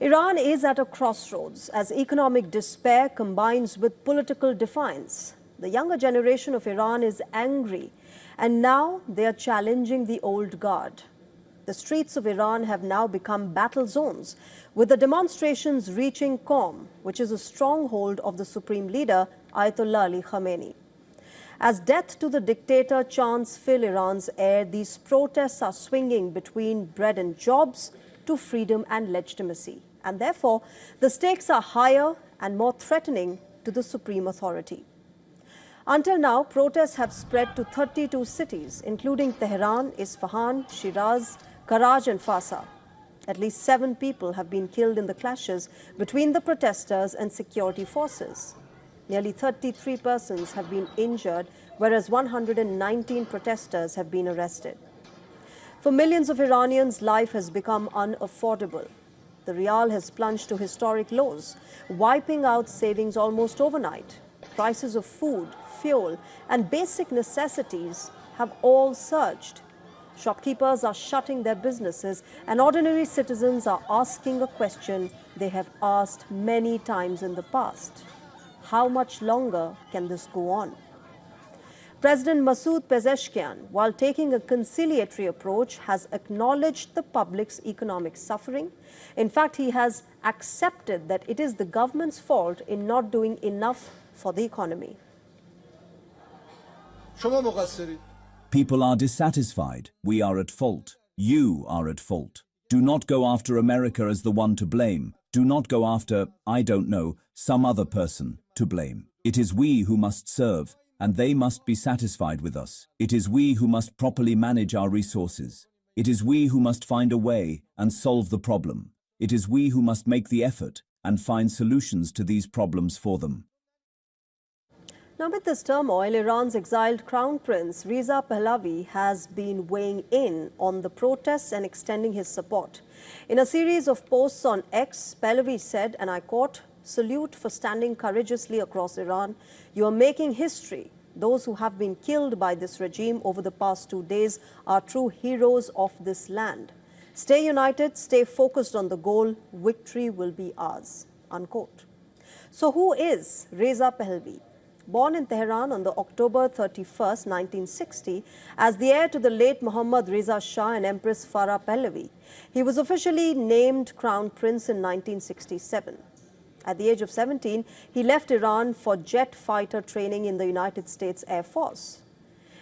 Iran is at a crossroads as economic despair combines with political defiance. The younger generation of Iran is angry, and now they are challenging the old guard. The streets of Iran have now become battle zones, with the demonstrations reaching Qom, which is a stronghold of the supreme leader, Ayatollah Ali Khamenei. As death to the dictator chants fill Iran's air, these protests are swinging between bread and jobs to freedom and legitimacy. And therefore, the stakes are higher and more threatening to the supreme authority. Until now, protests have spread to 32 cities, including Tehran, Isfahan, Shiraz, Karaj and Fasa. At least 7 people have been killed in the clashes between the protesters and security forces. Nearly 33 persons have been injured, whereas 119 protesters have been arrested. For millions of Iranians, life has become unaffordable. The rial has plunged to historic lows, wiping out savings almost overnight. Prices of food, fuel, and basic necessities have all surged. Shopkeepers are shutting their businesses, and ordinary citizens are asking a question they have asked many times in the past. How much longer can this go on? President Masoud Pezeshkian, while taking a conciliatory approach, has acknowledged the public's economic suffering. In fact, he has accepted that it is the government's fault in not doing enough for the economy. People are dissatisfied. We are at fault. You are at fault. Do not go after America as the one to blame. Do not go after, I don't know, some other person to blame. It is we who must serve, and they must be satisfied with us. It is we who must properly manage our resources. It is we who must find a way and solve the problem. It is we who must make the effort and find solutions to these problems for them. Now, with this turmoil, Iran's exiled crown prince, Reza Pahlavi, has been weighing in on the protests and extending his support. In a series of posts on X, Pahlavi said, and I quote, "Salute for standing courageously across Iran. You are making history. Those who have been killed by this regime over the past 2 days are true heroes of this land. Stay united, stay focused on the goal. Victory will be ours." Unquote. So who is Reza Pahlavi? Born in Tehran on the October 31st, 1960, as the heir to the late Mohammad Reza Shah and Empress Farah Pahlavi, he was officially named Crown Prince in 1967. At the age of 17, he left Iran for jet fighter training in the United States Air Force.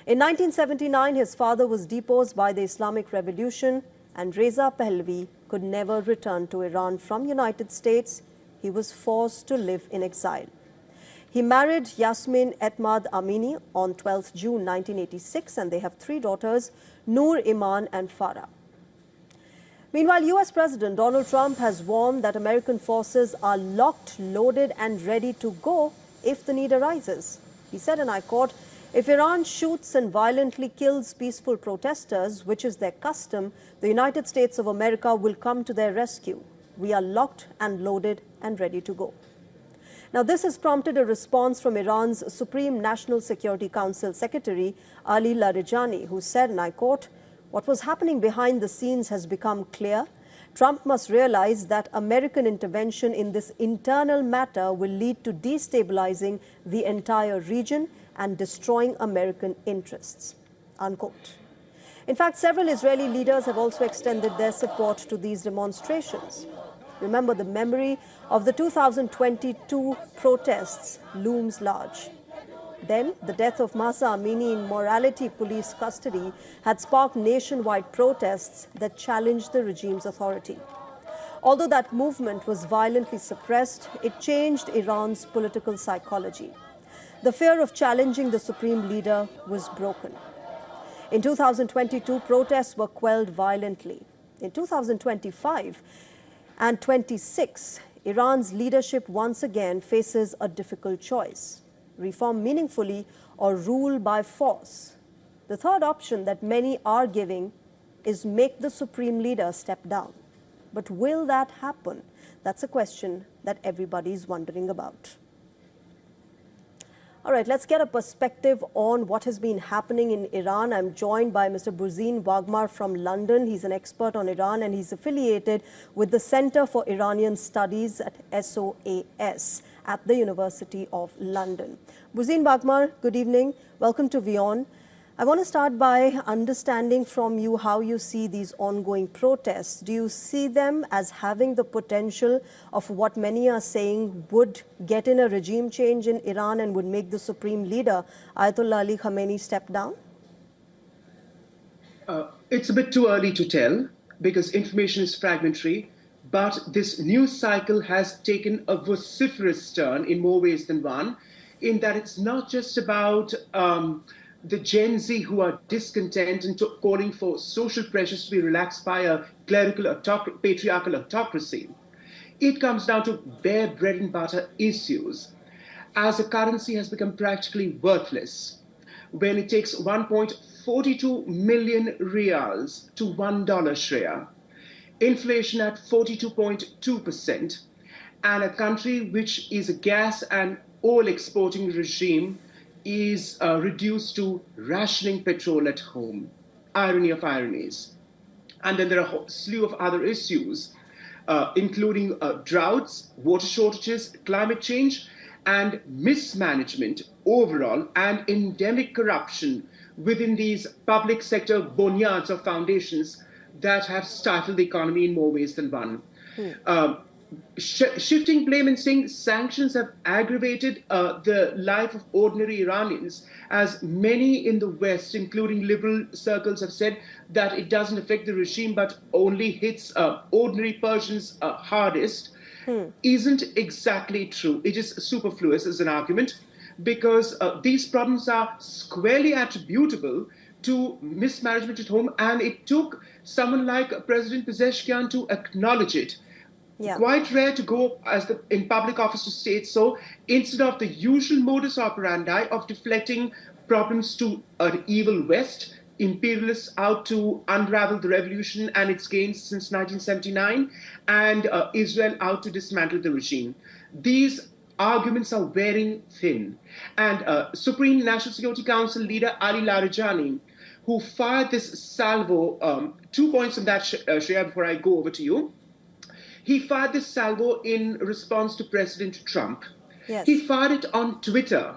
In 1979, his father was deposed by the Islamic Revolution, and Reza Pahlavi could never return to Iran from United States. He was forced to live in exile. He married Yasmin Etmad Amini on 12th June 1986, and they have 3 daughters, Noor, Iman, and Farah. Meanwhile, U.S. President Donald Trump has warned that American forces are locked, loaded, and ready to go if the need arises. He said, and I quote, "If Iran shoots and violently kills peaceful protesters, which is their custom, the United States of America will come to their rescue. We are locked and loaded and ready to go." Now, this has prompted a response from Iran's Supreme National Security Council Secretary Ali Larijani, who said, and I quote, "What was happening behind the scenes has become clear. Trump must realize that American intervention in this internal matter will lead to destabilizing the entire region and destroying American interests." Unquote. In fact, several Israeli leaders have also extended their support to these demonstrations. Remember, the memory of the 2022 protests looms large. Then, the death of Mahsa Amini in morality police custody had sparked nationwide protests that challenged the regime's authority. Although that movement was violently suppressed, it changed Iran's political psychology. The fear of challenging the supreme leader was broken. In 2022, protests were quelled violently. In 2025 and 26, Iran's leadership once again faces a difficult choice: reform meaningfully or rule by force. The third option that many are giving is make the supreme leader step down. But will that happen? That's a question that everybody is wondering about. All right, let's get a perspective on what has been happening in Iran. I'm joined by Mr. Burzine Wagmar from London. He's an expert on Iran and he's affiliated with the Center for Iranian Studies at SOAS at the University of London. Burzine Wagmar, good evening. Welcome to WION. I want to start by understanding from you how you see these ongoing protests. Do you see them as having the potential of what many are saying would get in a regime change in Iran and would make the supreme leader, Ayatollah Ali Khamenei, step down? It's a bit too early to tell because information is fragmentary, but this news cycle has taken a vociferous turn in more ways than one, in that it's not just about the Gen Z who are discontent and calling for social pressures to be relaxed by a clerical patriarchal autocracy. It comes down to bare bread and butter issues, as a currency has become practically worthless when it takes 1.42 million riyals to $1 share, inflation at 42.2%, and a country which is a gas and oil exporting regime is reduced to rationing petrol at home. Irony of ironies. And then there are a slew of other issues, including droughts, water shortages, climate change, and mismanagement overall, and endemic corruption within these public sector boneyards or foundations that have stifled the economy in more ways than one. Shifting blame and saying sanctions have aggravated the life of ordinary Iranians, as many in the West, including liberal circles, have said that it doesn't affect the regime but only hits ordinary Persians hardest, isn't exactly true. It is superfluous as an argument because these problems are squarely attributable to mismanagement at home, and it took someone like President Pezeshkian to acknowledge it. Yeah. Quite rare to go in public office to state so, instead of the usual modus operandi of deflecting problems to an evil West, imperialists out to unravel the revolution and its gains since 1979, and Israel out to dismantle the regime. These arguments are wearing thin. And Supreme National Security Council leader Ali Larijani, who fired this salvo, 2 points on that, Shreya, before I go over to you. He fired this salvo in response to President Trump. Yes. He fired it on Twitter,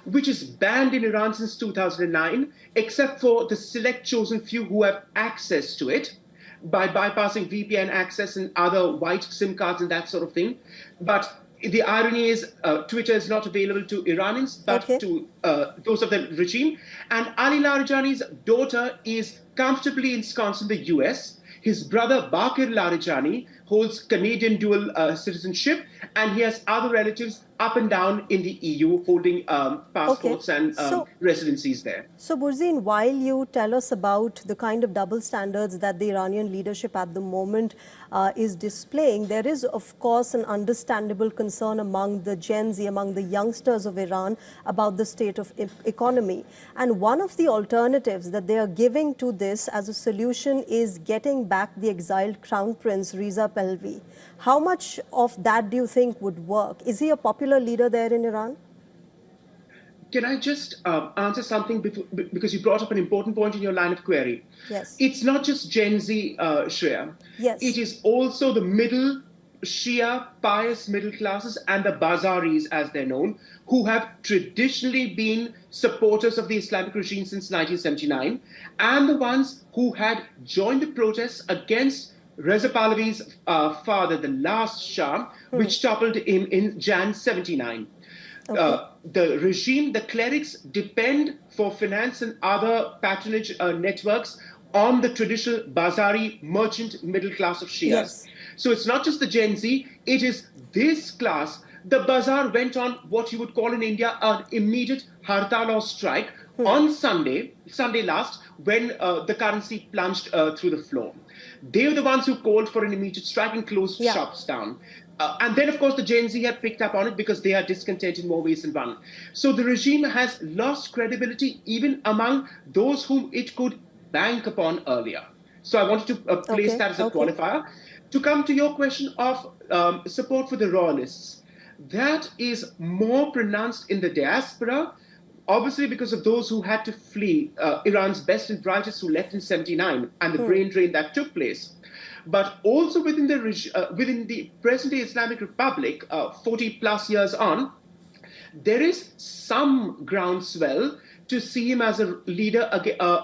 which is banned in Iran since 2009, except for the select chosen few who have access to it by bypassing VPN access and other white SIM cards and that sort of thing. But the irony is Twitter is not available to Iranians, but to those of the regime. And Ali Larijani's daughter is comfortably ensconced in the US. His brother, Bakir Larijani, holds Canadian dual citizenship, and he has other relatives up and down in the EU holding passports and residencies there. So, Burzine, while you tell us about the kind of double standards that the Iranian leadership at the moment is displaying, there is, of course, an understandable concern among the Gen Z, among the youngsters of Iran, about the state of economy. And one of the alternatives that they are giving to this as a solution is getting back the exiled Crown Prince, Reza. How much of that do you think would work? Is he a popular leader there in Iran? Can I just answer something because you brought up an important point in your line of query? Yes. It's not just Gen Z, Shreya. Yes. It is also the middle Shia pious middle classes and the Bazaris, as they're known, who have traditionally been supporters of the Islamic regime since 1979, and the ones who had joined the protests against Reza Pahlavi's father, the last Shah, which toppled him in Jan 79. The regime, the clerics depend for finance and other patronage networks on the traditional Bazari merchant middle class of Shias. Yes. So it's not just the Gen Z, it is this class. The bazaar went on what you would call in India an immediate hartal or strike on Sunday last, when the currency plunged through the floor. They were the ones who called for an immediate strike and closed shops down. And then, of course, the Gen Z have picked up on it because they are discontent in more ways than one. So the regime has lost credibility even among those whom it could bank upon earlier. So I wanted to place that as a qualifier. To come to your question of support for the royalists, that is more pronounced in the diaspora, obviously because of those who had to flee, Iran's best and brightest who left in 79 and the brain drain that took place. But also within the present-day Islamic Republic, 40 plus years on, there is some groundswell to see him as a leader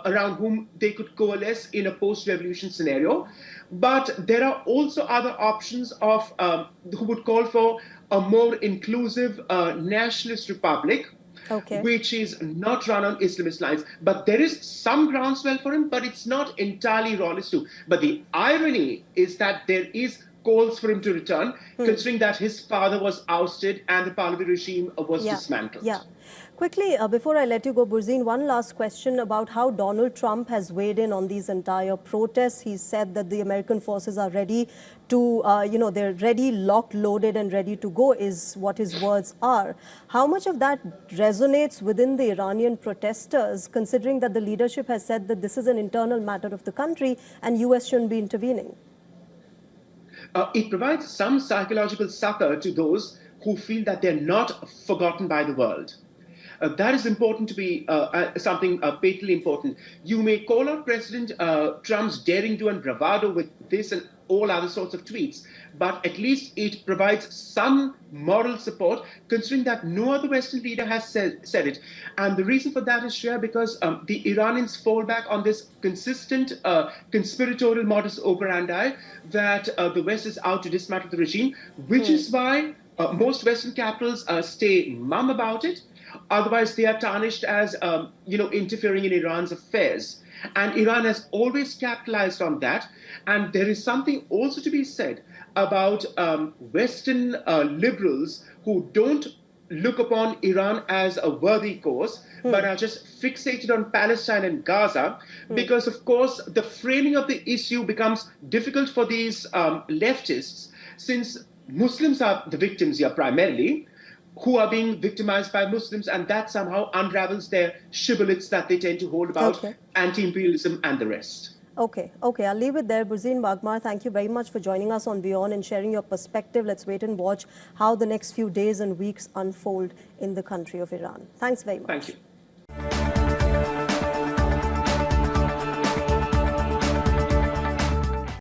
around whom they could coalesce in a post-revolution scenario. But there are also other options of who would call for a more inclusive nationalist republic, which is not run on Islamist lines. But there is some groundswell for him, but it's not entirely lawless too. But the irony is that there is calls for him to return, considering that his father was ousted and the Pahlavi regime was dismantled. Yeah. Quickly, before I let you go, Burzine, one last question about how Donald Trump has weighed in on these entire protests. He said that the American forces are ready to, they're ready, locked, loaded, and ready to go is what his words are. How much of that resonates within the Iranian protesters, considering that the leadership has said that this is an internal matter of the country and US shouldn't be intervening? It provides some psychological succor to those who feel that they're not forgotten by the world. That is important to be something patently important. You may call out President Trump's daring do and bravado with this and all other sorts of tweets, but at least it provides some moral support, considering that no other Western leader has said it. And the reason for that is, Shreya, because the Iranians fall back on this consistent conspiratorial modus operandi that the West is out to dismantle the regime, which is why most Western capitals stay mum about it. Otherwise, they are tarnished as, interfering in Iran's affairs. And Iran has always capitalized on that. And there is something also to be said about Western liberals who don't look upon Iran as a worthy cause, but are just fixated on Palestine and Gaza, because, of course, the framing of the issue becomes difficult for these leftists, since Muslims are the victims here primarily, who are being victimized by Muslims, and that somehow unravels their shibboleths that they tend to hold about anti-imperialism and the rest. Okay, I'll leave it there. Burzine Bagmar, thank you very much for joining us on WION and sharing your perspective. Let's wait and watch how the next few days and weeks unfold in the country of Iran. Thanks very much. Thank you.